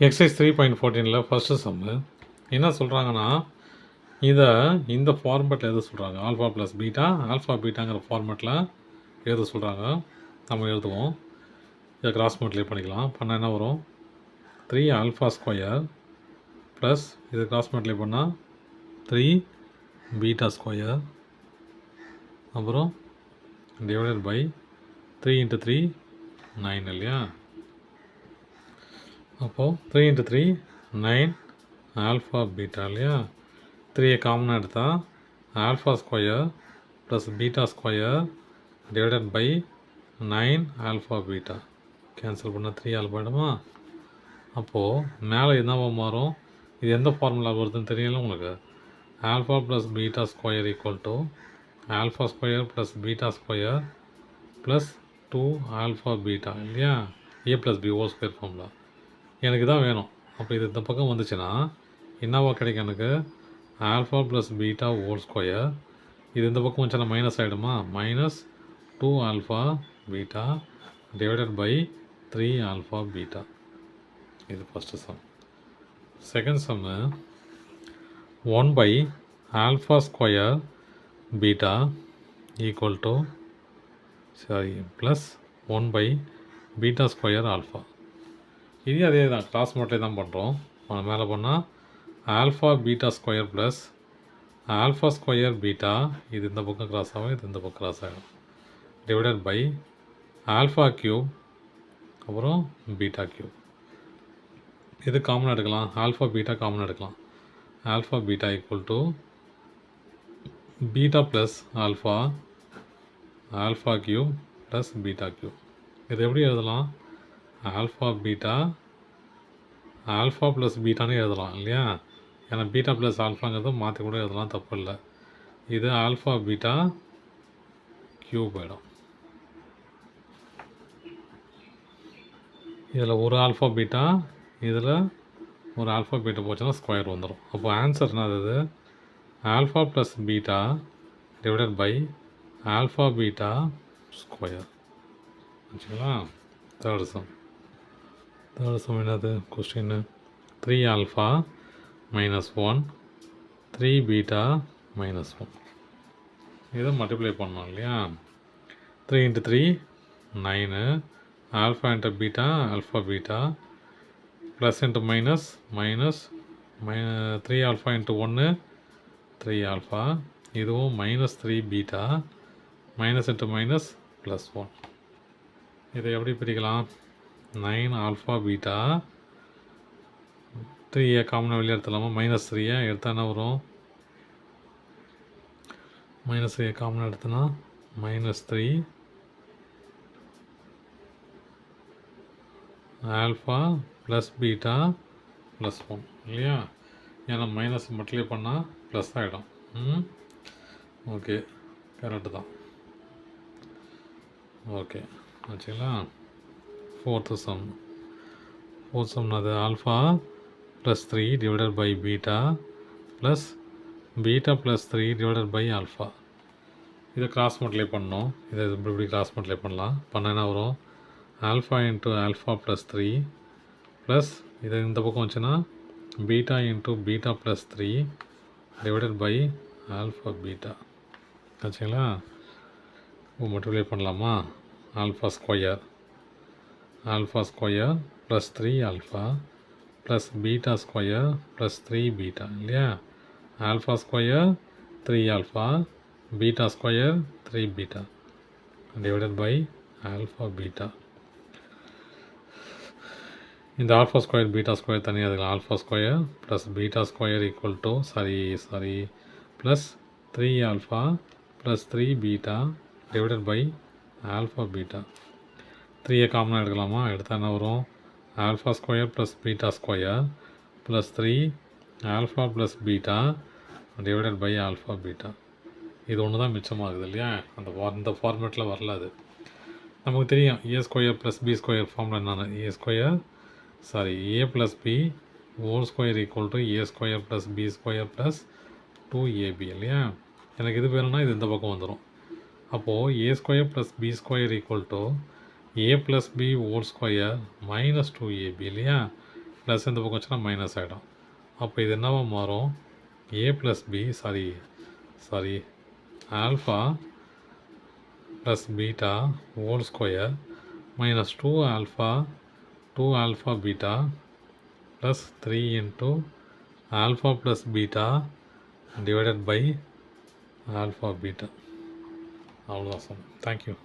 Exercise 3.14ல் first சம்மு என்ன சொல்கிறாங்கன்னா, இதை இந்த ஃபார்மேட்டில் எழுத சொல்கிறாங்க. ஆல்ஃபா ப்ளஸ் பீட்டா, ஆல்ஃபா பீட்டாங்கிற ஃபார்மேட்டில் எழுத சொல்கிறாங்க. நம்ம எழுதுவோம். இதை கிராஸ் மல்டிப்ளை பண்ணிக்கலாம். பண்ணால் என்ன வரும்? 3 ஆல்ஃபா ஸ்கொயர் ப்ளஸ் இது கிராஸ் மல்டிப்ளை பண்ணால் 3 பீட்டா ஸ்கொயர், அப்புறம் டிவைடட் பை 3 × 3 9 இல்லையா? அப்போது 3 × 3 9 ஆல்ஃபா பீட்டா இல்லையா? 3 காமனாக எடுத்தால் alpha square plus beta square divided by 9 alpha beta. Cancel பண்ணால் 3 ஆல்ஃபா ஆகிடுமா? அப்போது மேலே என்னவா மாறும்? இது எந்த ஃபார்முலா வருதுன்னு தெரியல உங்களுக்கு. Alpha plus beta square equal to alpha square plus beta square plus 2 alpha beta இல்லையா? A plus B whole square formula. எனக்கு தான் வேணும். அப்போ இது இந்த பக்கம் வந்துச்சுன்னா என்னவா கிடைக்கும்? எனக்கு alpha plus beta whole square. இது இந்த பக்கம் வந்துச்சுன்னா மைனஸ் ஆகிடுமா? Minus 2 alpha beta divided by 3 alpha beta. இது first sum. Second sum 1 by alpha square beta equal to plus 1 by beta square alpha. இது அதே தான், கிராஸ் மல்டிப்ளை தான் பண்ணுறோம். மேலே பண்ணால் alpha beta square plus alpha square beta, இது இந்த பக்கம் கிராஸ் ஆகும், இது இந்த பக்கம் கிராஸ் ஆகும், டிவைடட் பை ஆல்ஃபா க்யூப் அப்புறம் பீட்டா க்யூப். இது காமனாக எடுக்கலாம். ஆல்ஃபா பீட்டா காமனாக எடுக்கலாம். Alpha beta equal to beta plus alpha alpha cube plus beta cube. இது எப்படி எழுதலாம்? ஆல்ஃபா பீட்டா ஆல்ஃபா ப்ளஸ் பீட்டானே எழுதலாம் இல்லையா? ஏன்னா பீட்டா ப்ளஸ் ஆல்ஃபாங்கிறது மாற்றி கூட எழுதலாம், தப்பு இல்லை. இது ஆல்ஃபா பீட்டா க்யூப் ஆகிடும். இதில் ஒரு ஆல்ஃபா பீட்டா, இதில் ஒரு ஆல்ஃபா பீட்டா போச்சுன்னா ஸ்கொயர் வந்துடும். அப்போ ஆன்சர் என்னது? Alpha plus beta divided by alpha beta square. வச்சுங்களா? தேர்ட் சம் என்னது question? 3 alpha minus 1 3 beta minus 1. இதை மல்டிப்ளை பண்ணோம் இல்லையா? 3 × 3 9 alpha into beta alpha beta plus into minus minus 3 alpha into 1 3 alpha. இதுவும் minus 3 beta minus into minus plus 1. இதை எப்படி பிரிக்கலாம்? 9 alpha beta 3 காமனாக வெளியே எடுத்துலாமா? மைனஸ் 3 எடுத்தால் என்ன வரும்? மைனஸ் 3 காமனாக எடுத்தோன்னா minus 3 alpha plus beta plus 1 இல்லையா? ஏன்னா மைனஸ் மல்டிப்ளை பண்ணால் ப்ளஸ் ஆகிடும். ஓகே, கரெக்டு தான். ஓகே ஆச்சுங்களா? ஃபோர்த்து சம் அது alpha plus 3 divided by beta plus beta plus 3 divided by alpha. இதை கிராஸ் மல்டிப்ளை பண்ணணும். இதை இப்படி கிராஸ் மல்டிப்ளை பண்ணலாம். பண்ண என்ன வரும்? Alpha into alpha plus 3 plus இது இந்த பக்கம் வச்சுன்னா beta into beta plus 3 divided by alpha beta. ஆச்சுங்களா? மல்டிப்ளை பண்ணலாமா? Alpha square plus 3 alpha plus beta square plus 3 beta இல்லையா? Alpha square 3 alpha beta square 3 beta divided by alpha beta. இந்த alpha square beta square தனியாக இருக்கலாம். Alpha square plus beta square equal to plus 3 alpha plus 3 beta divided by alpha beta. 3 காமனாக எடுக்கலாமா? எடுத்தால் என்ன வரும்? Alpha square plus beta square plus 3 alpha plus beta divided by alpha beta. இது ஒன்று தான் மிச்சமாகுது இல்லையா? இந்த ஃபார்மேட்டில் வரல. அது நமக்கு தெரியும். A square plus B square formula என்னென்னு? A plus B whole square equal to A square plus B square plus 2ab இல்லையா? எனக்கு இது வேணும்னா இது இந்த பக்கம் வந்துடும். அப்போது A square plus B square equal to A plus B whole square minus 2ab இல்லையா? ப்ளஸ் இந்த பக்கம் வச்சுன்னா மைனஸ் ஆகிடும். அப்போ இது என்னவா மாறும்? A plus B sorry alpha plus beta whole square minus 2 alpha beta plus 3 into alpha plus beta divided by alpha beta. அவ்வளோதான் சார். தேங்க்யூ.